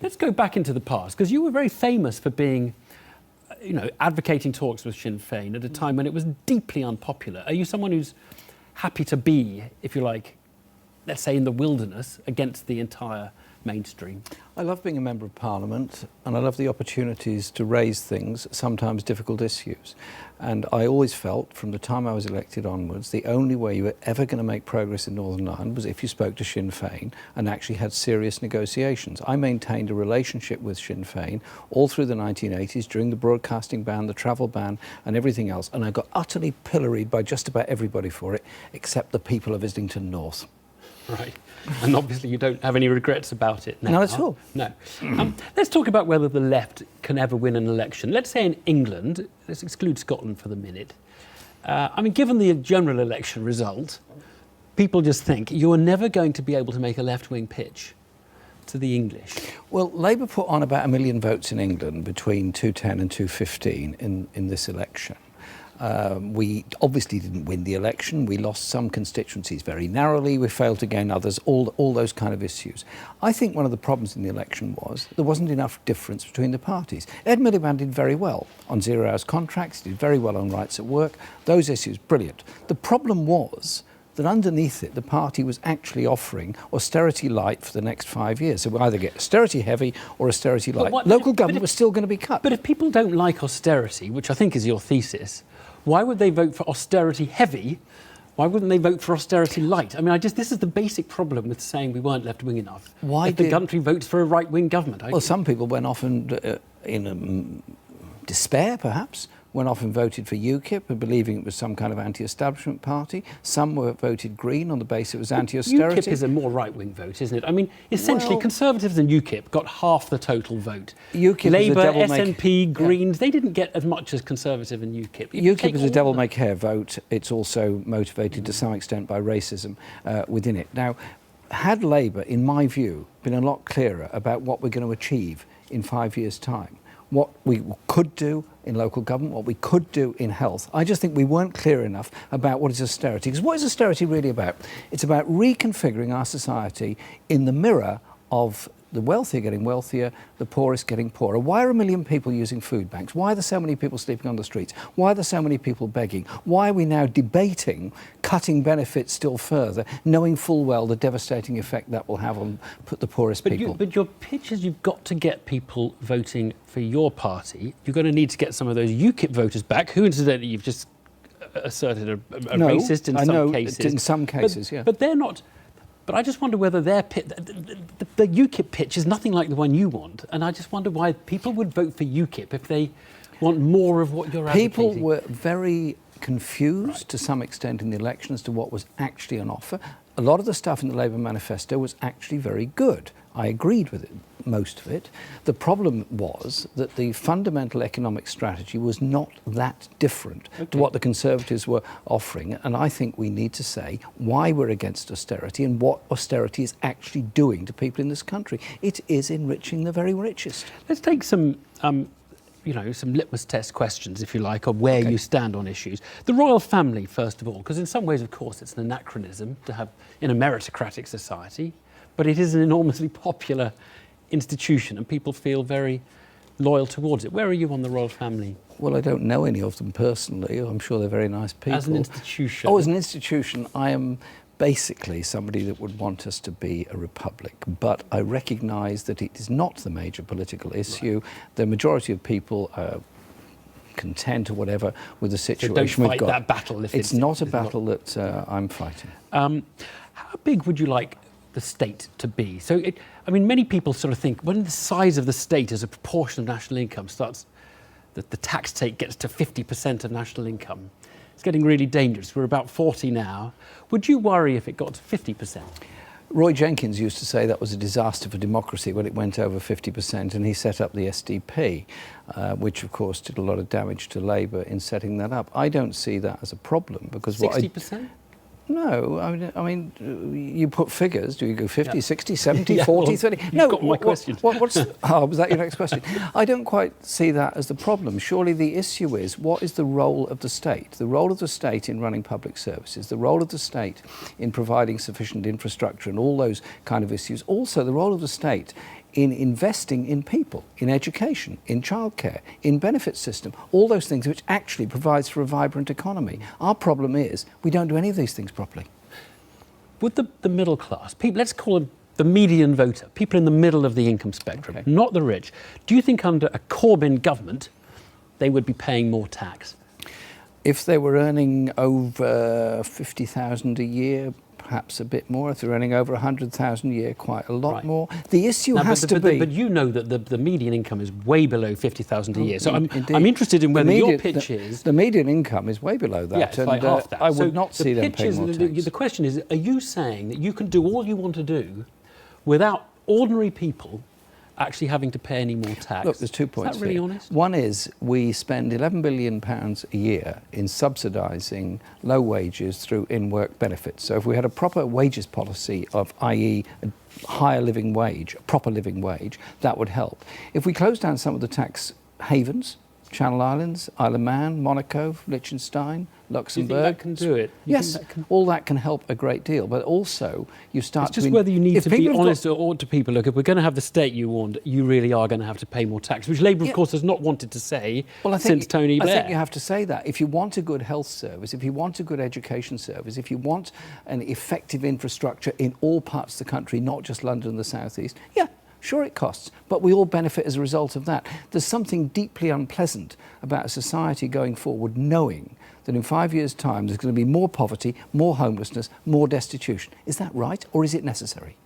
Let's go back into the past, because you were very famous for being, advocating talks with Sinn Féin at a time when it was deeply unpopular. Are you someone who's happy to be, if you like, let's say in the wilderness against the entire mainstream? I love being a member of Parliament, and I love the opportunities to raise things, sometimes difficult issues. And I always felt, from the time I was elected onwards, the only way you were ever going to make progress in Northern Ireland was if you spoke to Sinn Féin and actually had serious negotiations. I maintained a relationship with Sinn Féin all through the 1980s, during the broadcasting ban, the travel ban, and everything else. And I got utterly pilloried by just about everybody for it, except the people of Islington North. Right. And obviously you don't have any regrets about it now. Not at all. No. Let's talk about whether the left can ever win an election. Let's say in England, let's exclude Scotland for the minute. Given the general election result, people just think you're never going to be able to make a left-wing pitch to the English. Well, Labour put on about 1 million votes in England between 2010 and 2015 in this election. We obviously didn't win the election. We lost some constituencies very narrowly. We failed to gain others, all those kind of issues. I think one of the problems in the election was there wasn't enough difference between the parties. Ed Miliband did very well on zero-hours contracts, did very well on rights at work. Those issues, brilliant. The problem was that underneath it, the party was actually offering austerity light for the next 5 years. So we either get austerity heavy or austerity light. Local government was still going to be cut. But if people don't like austerity, which I think is your thesis, why would they vote for austerity heavy? Why wouldn't they vote for austerity light? This is the basic problem with saying we weren't left-wing enough. Why if the country votes for a right-wing government? Well, some people went off and, in despair, perhaps, went off and voted for UKIP, believing it was some kind of anti-establishment party. Some were voted Green on the basis it was anti-austerity. UKIP is a more right-wing vote, isn't it? Essentially, Conservatives and UKIP got half the total vote. UKIP Labour, SNP, Greens, they didn't get as much as Conservative and UKIP. UKIP is a devil-may-care vote. It's also motivated to some extent by racism within it. Now, had Labour, in my view, been a lot clearer about what we're going to achieve in 5 years' time, what we could do in local government, what we could do in health. I just think we weren't clear enough about what is austerity. Because what is austerity really about? It's about reconfiguring our society in the mirror of the wealthier getting wealthier, the poorest getting poorer. Why are 1 million people using food banks? Why are there so many people sleeping on the streets? Why are there so many people begging? Why are we now debating cutting benefits still further, knowing full well the devastating effect that will have on the poorest people? But your pitch is you've got to get people voting for your party. You're going to need to get some of those UKIP voters back, who incidentally you've just asserted are racist in some cases. In some cases, yeah. But they're not. But I just wonder whether their the UKIP pitch is nothing like the one you want, and I just wonder why people would vote for UKIP if they want more of what you're advocating. People were very confused to some extent in the election as to what was actually on offer. A lot of the stuff in the Labour manifesto was actually very good. I agreed with it, most of it. The problem was that the fundamental economic strategy was not that different to what the Conservatives were offering. And I think we need to say why we're against austerity and what austerity is actually doing to people in this country. It is enriching the very richest. Let's take some some litmus test questions, if you like, of where you stand on issues. The royal family, first of all, because in some ways, of course, it's an anachronism to have in a meritocratic society, but it is an enormously popular institution and people feel very loyal towards it. Where are you on the royal family? Well, I don't know any of them personally. I'm sure they're very nice people. As an institution? Oh, as an institution, I am basically somebody that would want us to be a republic, but I recognise that it is not the major political issue. Right. The majority of people are content or whatever with the situation we've got. Don't fight that battle. If it's not a battle that I'm fighting. How big would you like the state to be? So, many people sort of think when the size of the state as a proportion of national income starts, that the tax take gets to 50% of national income, it's getting really dangerous. We're about 40 now. Would you worry if it got to 50%? Roy Jenkins used to say that was a disaster for democracy when it went over 50%, and he set up the SDP, which of course did a lot of damage to Labour in setting that up. I don't see that as a problem because 60%? No, I mean, you put figures. Do you go 50, 60, 70, 40, 30? No, you've got my question. Was that your next question? I don't quite see that as the problem. Surely the issue is, what is the role of the state? The role of the state in running public services, the role of the state in providing sufficient infrastructure and all those kind of issues. Also, the role of the state in investing in people, in education, in childcare, in benefit system, all those things which actually provides for a vibrant economy. Our problem is we don't do any of these things properly. Would the middle class, people, let's call them the median voter, people in the middle of the income spectrum, Okay. not the rich, do you think under a Corbyn government they would be paying more tax? If they were earning over 50,000 a year, perhaps a bit more. If they're earning over 100,000 a year, quite a lot Right. more. The issue Now, has to be... But you know that the median income is way below 50,000 a year. So Indeed. I'm interested in whether your pitch the, is... The median income is way below that. Yeah, it's like half that. I would So not the see them pitch paying is, more tax. the question is, are you saying that you can do all you want to do without ordinary people actually having to pay any more tax? Look, there's 2 points Is that really here. honest? One is we spend £11 billion a year in subsidising low wages through in-work benefits. So if we had a proper wages policy of, i.e. a higher living wage, a proper living wage, that would help. If we close down some of the tax havens, Channel Islands, Isle of Man, Monaco, Liechtenstein, Luxembourg. Do you think that can do it? Yes, all that can help a great deal. But also, you start It's just to... whether you need if to be people have got- honest or to people, look, if we're going to have the state you want, you really are going to have to pay more tax, which Labour, Yeah. of course, has not wanted to say Well, I since Tony Blair. I think you have to say that. If you want a good health service, if you want a good education service, if you want an effective infrastructure in all parts of the country, not just London and the South East, yeah, sure it costs, but we all benefit as a result of that. There's something deeply unpleasant about a society going forward knowing that in 5 years' time there's going to be more poverty, more homelessness, more destitution. Is that right, or is it necessary?